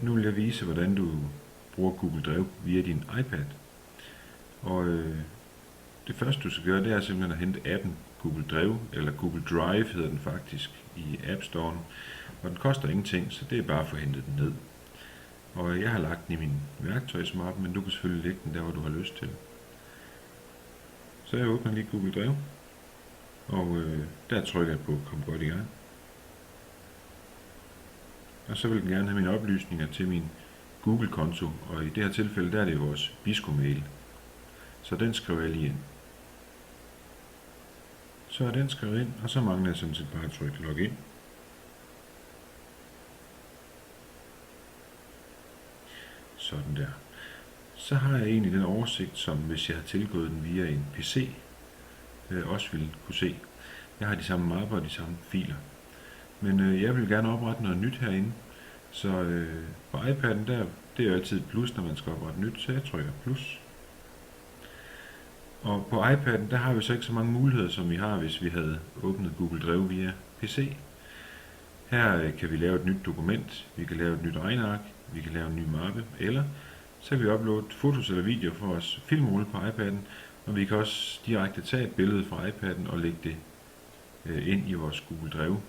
Nu vil jeg vise, hvordan du bruger Google Drive via din iPad. Og det første du skal gøre, det er simpelthen at hente appen Google Drive, eller Google Drive hedder den faktisk, i App Store'en. Og den koster ingenting, så det er bare at få hentet den ned. Og jeg har lagt den i min værktøjsmappe, men du kan selvfølgelig lægge den der, hvor du har lyst til. Så jeg åbner lige Google Drive, og der trykker jeg på kom godt i gang. Og så vil den gerne have mine oplysninger til min Google-konto, og i det her tilfælde, der er det vores Bisco-mail. Så den skriver jeg lige ind. Så er den skrevet ind, og så mangler jeg sådan set bare at trykke login. Sådan der. Så har jeg egentlig den oversigt, som hvis jeg har tilgået den via en PC, også ville kunne se. Jeg har de samme mapper og de samme filer. Men jeg vil gerne oprette noget nyt herinde. Så på iPad'en, det er jo altid plus, når man skal oprette nyt, så jeg trykker plus. Og på iPad'en, der har vi så ikke så mange muligheder, som vi har, hvis vi havde åbnet Google Drive via PC. Her kan vi lave et nyt dokument, vi kan lave et nyt regneark, vi kan lave en ny mappe, eller så kan vi uploade fotos eller videoer fra vores filmrulle på iPad'en, og vi kan også direkte tage et billede fra iPad'en og lægge det ind i vores Google Drive.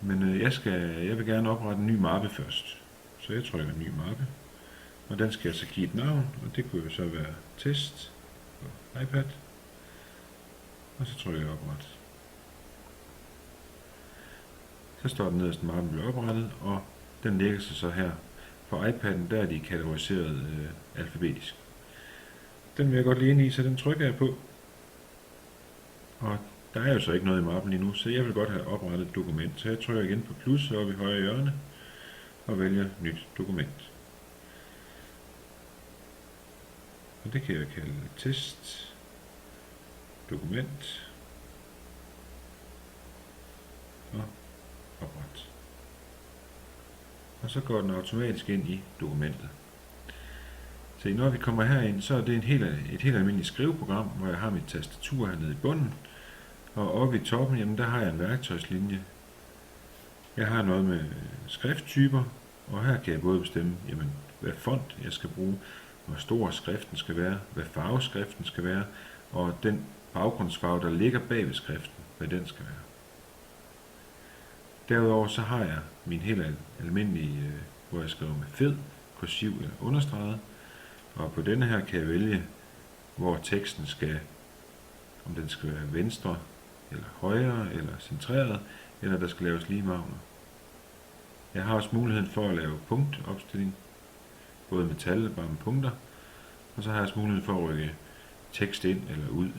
Men jeg vil gerne oprette en ny mappe først, så jeg trykker ny mappe, og den skal jeg så give et navn, og det kunne jo så være test på iPad, og så trykker jeg opret. Så står den nederst, at mappen bliver oprettet, og den ligger sig så her. På iPad'en, der er de kategoriseret alfabetisk. Den vil jeg godt lige ind i, så den trykker jeg på. Og der er jo så ikke noget i mappen lige nu, så jeg vil godt have oprettet et dokument. Så jeg trykker igen på plus oppe i højre hjørne, og vælger nyt dokument. Og det kan jeg kalde test, dokument og opret. Og så går den automatisk ind i dokumentet. Så når vi kommer herind, så er det et helt almindeligt skriveprogram, hvor jeg har mit tastatur hernede i bunden. Og oppe i toppen, jamen der har jeg en værktøjslinje. Jeg har noget med skrifttyper, og her kan jeg både bestemme, jamen, hvad font jeg skal bruge, hvor stor skriften skal være, hvad farve skriften skal være, og den baggrundsfarve, der ligger bag ved skriften, hvad den skal være. Derudover så har jeg min helt almindelige, hvor jeg skriver med fed, kursiv eller understreget, og på denne her kan jeg vælge, hvor teksten skal, om den skal være venstre, eller højre, eller centreret, eller der skal laves ligemagner. Jeg har også muligheden for at lave punktopstilling, både med tal og bare med punkter, og så har jeg også muligheden for at rykke tekst ind eller ud.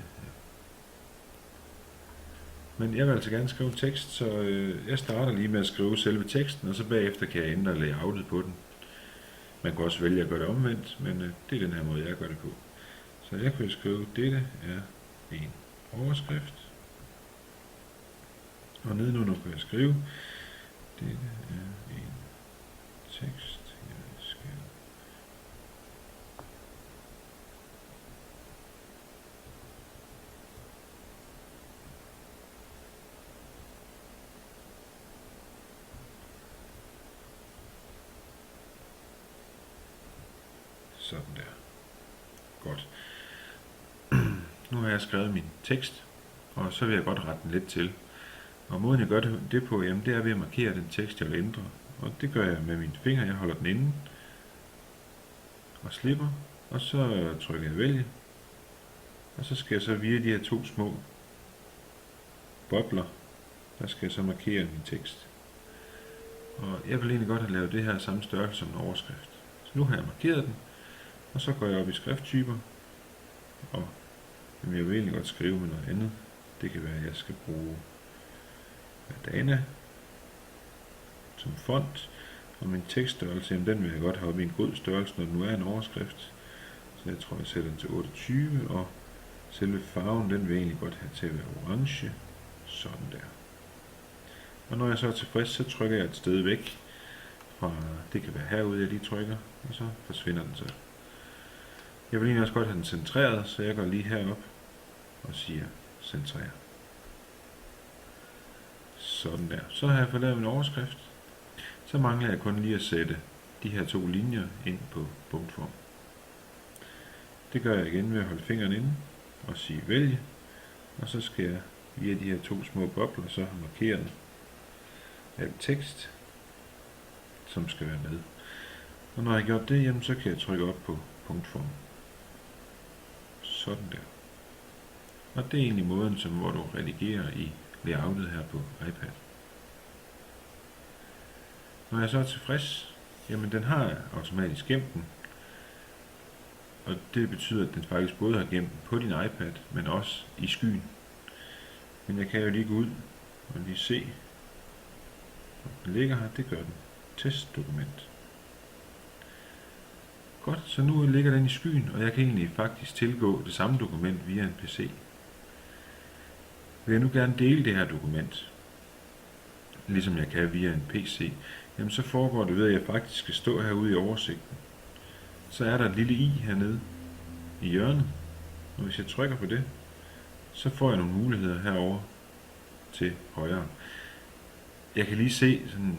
Men jeg vil altså gerne skrive tekst, så jeg starter lige med at skrive selve teksten, og så bagefter kan jeg ændre layoutet på den. Man kan også vælge at gøre det omvendt, men det er den her måde, jeg gør det på. Så jeg kan skrive, dette er en overskrift. Og nedenunder kan jeg skrive, dette er en tekst, jeg skal. Sådan der. Godt. Nu har jeg skrevet min tekst, og så vil jeg godt rette den lidt til. Og måden jeg gør det på, jamen det er ved at markere den tekst, jeg vil ændre. Og det gør jeg med mine fingre. Jeg holder den inde og slipper, og så trykker jeg vælge. Og så skal jeg så via de her to små bobler, der skal jeg så markere min tekst. Og jeg vil egentlig godt have lavet det her samme størrelse som en overskrift. Så nu har jeg markeret den, og så går jeg op i skrifttyper, og jeg vil egentlig godt skrive med noget andet. Det kan være, at jeg skal bruge Dana som font, og min tekststørrelse, jamen den vil jeg godt have op i en god størrelse, når den nu er en overskrift. Så jeg tror, jeg sætter den til 28, og selve farven, den vil jeg egentlig godt have til at være orange. Sådan der. Og når jeg så er tilfreds, så trykker jeg et sted væk fra, det kan være herude, jeg lige trykker, og så forsvinder den så. Jeg vil egentlig også godt have den centreret, så jeg går lige herop og siger centrer. Sådan der. Så har jeg fået lavet en overskrift. Så mangler jeg kun lige at sætte de her 2 linjer ind på punktform. Det gør jeg igen ved at holde fingeren inde og sige vælge, og så skal jeg via de her 2 små bobler så markere alt tekst, som skal være med. Og når jeg har gjort det, jamen, så kan jeg trykke op på punktform. Sådan der. Og det er egentlig måden, hvor du redigerer i layoutet her på iPad. Når jeg så er tilfreds, jamen den har automatisk gemt den. Og det betyder, at den faktisk både har gemt den på din iPad, men også i skyen. Men jeg kan jo lige gå ud og lige se, om den ligger her. Det gør den. Testdokument. Godt, så nu ligger den i skyen, og jeg kan egentlig faktisk tilgå det samme dokument via en PC. Vil jeg nu gerne dele det her dokument, ligesom jeg kan via en PC, jamen så foregår det ved, at jeg faktisk skal stå herude i oversigten. Så er der et lille i hernede i hjørnet, og hvis jeg trykker på det, så får jeg nogle muligheder herover til højre. Jeg kan lige se sådan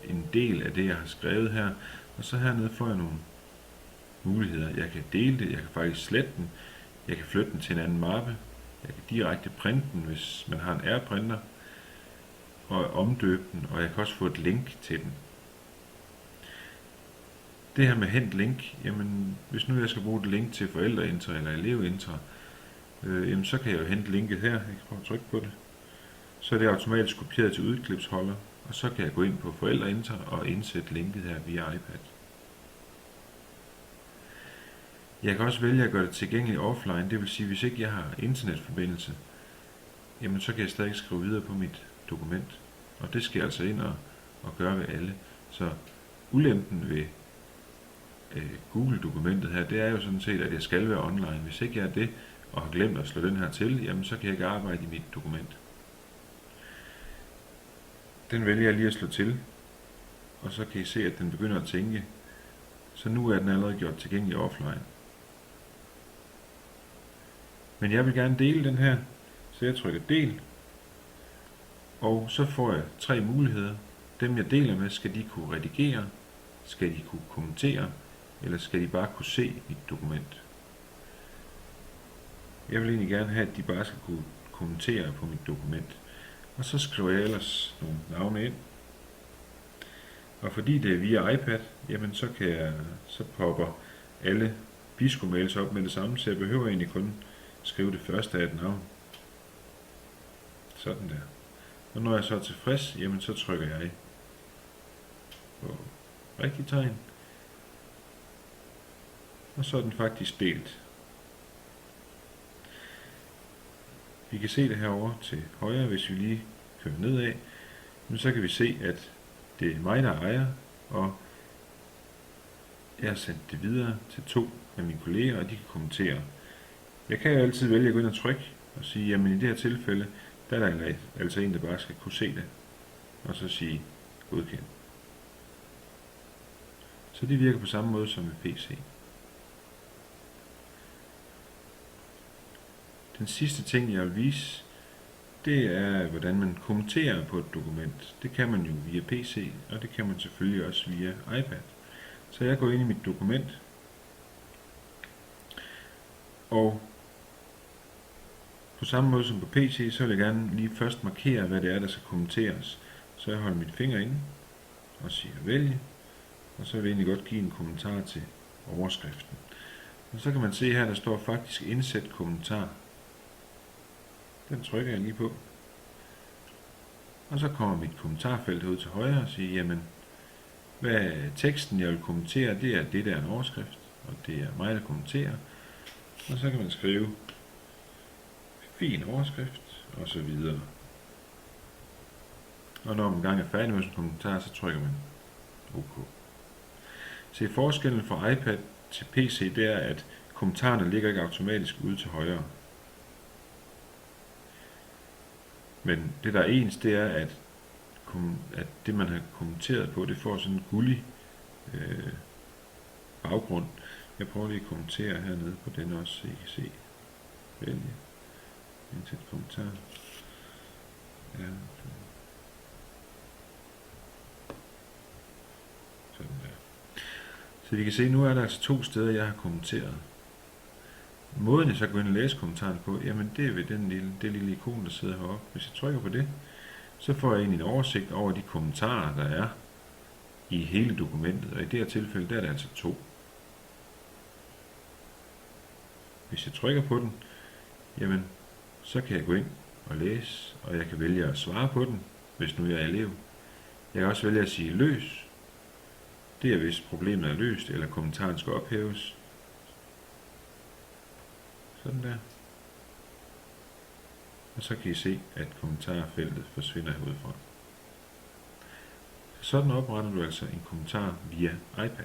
en del af det, jeg har skrevet her, og så hernede får jeg nogle muligheder. Jeg kan dele det, jeg kan faktisk slette den, jeg kan flytte den til en anden mappe, jeg kan direkte printe den, hvis man har en AirPrinter, og omdøbe den, og jeg kan også få et link til den. Det her med hent link, jamen hvis nu jeg skal bruge et link til forældreintra eller elevintra, jamen så kan jeg jo hente linket her, jeg kan prøve at trykke på det. Så er det automatisk kopieret til udklipsholder, og så kan jeg gå ind på forældreintra og indsætte linket her via iPad. Jeg kan også vælge at gøre det tilgængeligt offline, det vil sige, hvis ikke jeg har internetforbindelse, jamen så kan jeg stadig skrive videre på mit dokument. Og det skal jeg altså ind og gøre ved alle. Så ulempen ved Google-dokumentet her, det er jo sådan set, at jeg skal være online. Hvis ikke jeg er det, og har glemt at slå den her til, jamen så kan jeg ikke arbejde i mit dokument. Den vælger jeg lige at slå til, og så kan I se, at den begynder at tænke. Så nu er den allerede gjort tilgængelig offline. Men jeg vil gerne dele den her, så jeg trykker del, og så får jeg 3 muligheder. Dem jeg deler med, skal de kunne redigere, skal de kunne kommentere, eller skal de bare kunne se mit dokument. Jeg vil egentlig gerne have, at de bare skal kunne kommentere på mit dokument. Og så skriver jeg ellers nogle navne ind. Og fordi det er via iPad, jamen så popper alle bisco-mails op med det samme, så jeg behøver egentlig kun skrive det første af et navn. Sådan der. Og når jeg så er tilfreds, jamen så trykker jeg på rigtig tegn. Og så er den faktisk delt. Vi kan se det herovre til højre, hvis vi lige kører nedad. Men så kan vi se, at det er mig, der ejer, og jeg har sendt det videre til 2 af mine kolleger, og de kan kommentere. Jeg kan jo altid vælge at gå ind og trykke og sige, jamen i det her tilfælde, der er der altså en, der bare skal kunne se det, og så sige godkend. Så det virker på samme måde som med PC. Den sidste ting, jeg vil vise, det er, hvordan man kommenterer på et dokument. Det kan man jo via PC, og det kan man selvfølgelig også via iPad. Så jeg går ind i mit dokument, og på samme måde som på PC, så vil jeg gerne lige først markere, hvad det er, der skal kommenteres. Så jeg holder mit finger inde og siger vælge, og så vil jeg egentlig godt give en kommentar til overskriften. Og så kan man se her, der står faktisk indsæt kommentar. Den trykker jeg lige på. Og så kommer mit kommentarfelt ud til højre og siger, jamen, hvad teksten jeg vil kommentere, det er det der er en overskrift, og det er mig, der kommenterer. Og så kan man skrive fin overskrift, og så videre. Og når man engang er færdig med sin kommentar, så trykker man OK. Se, forskellen fra iPad til PC, det er, at kommentarerne ligger ikke automatisk ude til højre. Men det der er ens, det er, at det man har kommenteret på, det får sådan en gullig baggrund. Jeg prøver lige at kommentere hernede på den også, så I kan se. Vælge. Indsæt kommentar. Ja. Så vi kan se, at nu er der altså 2 steder, jeg har kommenteret. Måden jeg så går ind og læser kommentaren på, jamen det er ved det lille ikon, der sidder heroppe. Hvis jeg trykker på det, så får jeg egentlig en oversigt over de kommentarer, der er i hele dokumentet. Og i det her tilfælde, der er det altså 2. Hvis jeg trykker på den, jamen så kan jeg gå ind og læse, og jeg kan vælge at svare på den, hvis nu jeg er elev. Jeg kan også vælge at sige løs. Det er hvis problemet er løst, eller kommentaren skal ophæves. Sådan der. Og så kan I se, at kommentarfeltet forsvinder herudefra. Sådan opretter du altså en kommentar via iPad.